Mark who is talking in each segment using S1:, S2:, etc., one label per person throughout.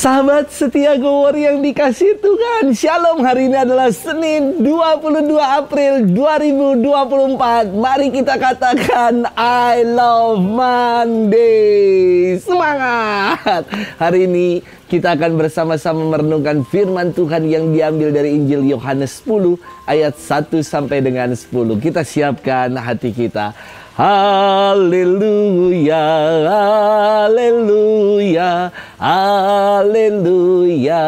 S1: Sahabat setia Gowor yang dikasih Tuhan, Shalom. Hari ini adalah Senin 22 April 2024. Mari kita katakan I love Monday. Semangat. Hari ini kita akan bersama-sama merenungkan firman Tuhan yang diambil dari Injil Yohanes 10 ayat 1 sampai dengan 10. Kita siapkan hati kita. Haleluya, haleluya, haleluya.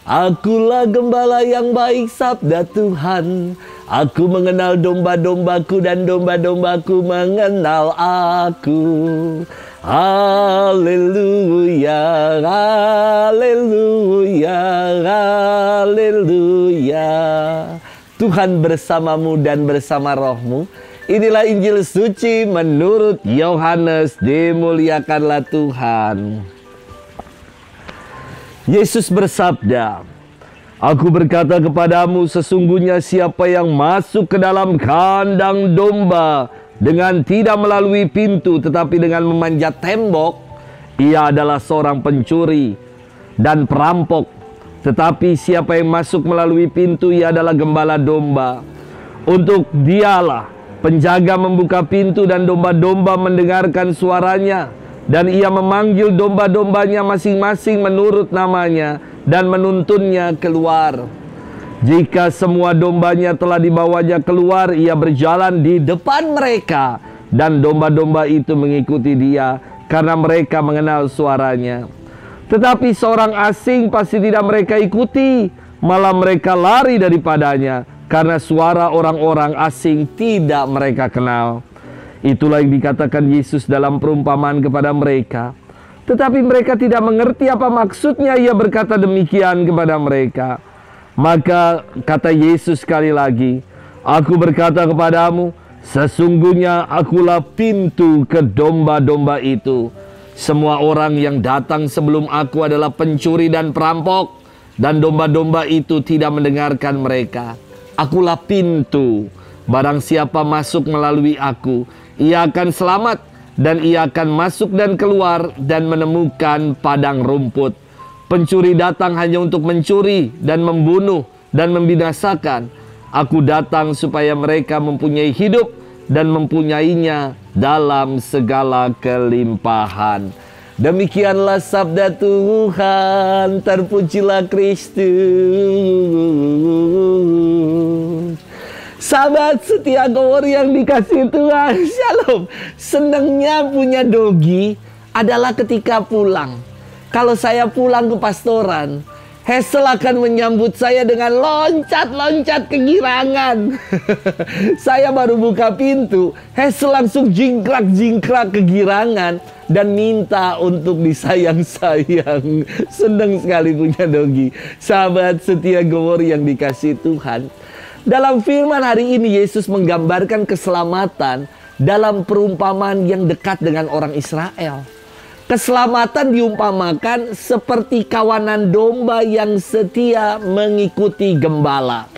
S1: Akulah gembala yang baik, sabda Tuhan. Aku mengenal domba-dombaku dan domba-dombaku mengenal aku. Haleluya, haleluya, haleluya. Tuhan bersamamu dan bersama rohmu. Inilah Injil suci menurut Yohanes. Dimuliakanlah Tuhan. Yesus bersabda, Aku berkata kepadamu, sesungguhnya siapa yang masuk ke dalam kandang domba dengan tidak melalui pintu tetapi dengan memanjat tembok, ia adalah seorang pencuri dan perampok. Tetapi siapa yang masuk melalui pintu, ia adalah gembala domba. Untuk dialah penjaga membuka pintu dan domba-domba mendengarkan suaranya. Dan ia memanggil domba-dombanya masing-masing menurut namanya dan menuntunnya keluar. Jika semua dombanya telah dibawanya keluar, ia berjalan di depan mereka. Dan domba-domba itu mengikuti dia karena mereka mengenal suaranya. Tetapi seorang asing pasti tidak mereka ikuti, malah mereka lari daripadanya. Karena suara orang-orang asing tidak mereka kenal. Itulah yang dikatakan Yesus dalam perumpamaan kepada mereka. Tetapi mereka tidak mengerti apa maksudnya ia berkata demikian kepada mereka. Maka kata Yesus sekali lagi, Aku berkata kepadamu, sesungguhnya akulah pintu ke domba-domba itu. Semua orang yang datang sebelum aku adalah pencuri dan perampok. Dan domba-domba itu tidak mendengarkan mereka. Akulah pintu. Barang siapa masuk melalui aku, ia akan selamat, dan ia akan masuk dan keluar dan menemukan padang rumput. Pencuri datang hanya untuk mencuri dan membunuh dan membinasakan. Aku datang supaya mereka mempunyai hidup dan mempunyainya dalam segala kelimpahan. Demikianlah sabda Tuhan. Terpujilah Kristus. Sahabat setia Gowor yang dikasih Tuhan, Shalom. Senangnya punya dogi adalah ketika pulang. Kalau saya pulang ke pastoran, Hazel akan menyambut saya dengan loncat-loncat kegirangan. Saya baru buka pintu, Hazel langsung jingkrak-jingkrak kegirangan dan minta untuk disayang-sayang. Senang sekali punya dogi. Sahabat setia Gowor yang dikasih Tuhan, dalam firman hari ini Yesus menggambarkan keselamatan dalam perumpamaan yang dekat dengan orang Israel. Keselamatan diumpamakan seperti kawanan domba yang setia mengikuti gembala.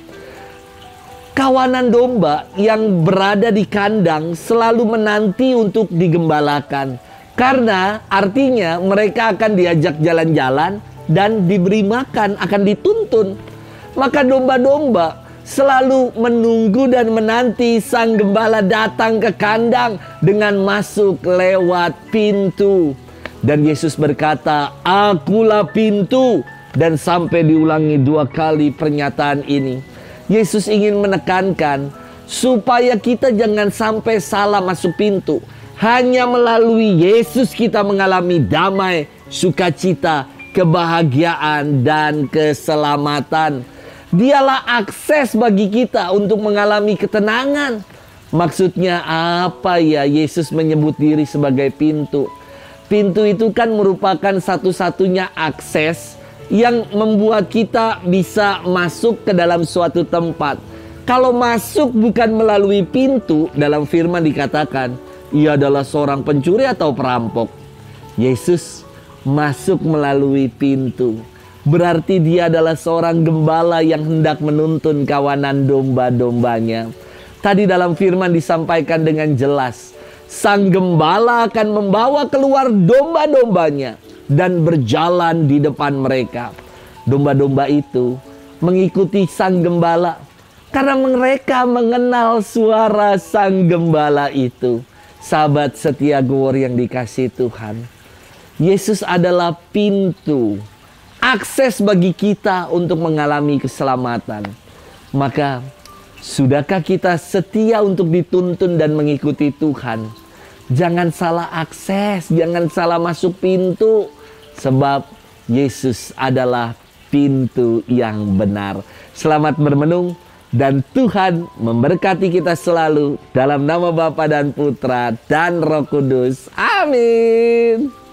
S1: Kawanan domba yang berada di kandang selalu menanti untuk digembalakan. Karena artinya mereka akan diajak jalan-jalan dan diberi makan, akan dituntun. Maka domba-domba selalu menunggu dan menanti sang gembala datang ke kandang dengan masuk lewat pintu. Dan Yesus berkata, Akulah pintu. Dan sampai diulangi 2 kali pernyataan ini. Yesus ingin menekankan supaya kita jangan sampai salah masuk pintu. Hanya melalui Yesus kita mengalami damai, sukacita, kebahagiaan, dan keselamatan. Dialah akses bagi kita untuk mengalami ketenangan. Maksudnya apa ya Yesus menyebut diri sebagai pintu? Pintu itu kan merupakan satu-satunya akses yang membuat kita bisa masuk ke dalam suatu tempat. Kalau masuk bukan melalui pintu, dalam firman dikatakan, ia adalah seorang pencuri atau perampok. Yesus masuk melalui pintu. Berarti dia adalah seorang gembala yang hendak menuntun kawanan domba-dombanya. Tadi dalam firman disampaikan dengan jelas, sang gembala akan membawa keluar domba-dombanya. dan berjalan di depan mereka. Domba-domba itu mengikuti sang gembala karena mereka mengenal suara sang gembala itu. Sahabat setia Go Warrior yang dikasihi Tuhan, Yesus adalah pintu akses bagi kita untuk mengalami keselamatan. Maka sudahkah kita setia untuk dituntun dan mengikuti Tuhan? Jangan salah akses, jangan salah masuk pintu, sebab Yesus adalah pintu yang benar. Selamat bermenung dan Tuhan memberkati kita selalu dalam nama Bapa dan Putra dan Roh Kudus. Amin.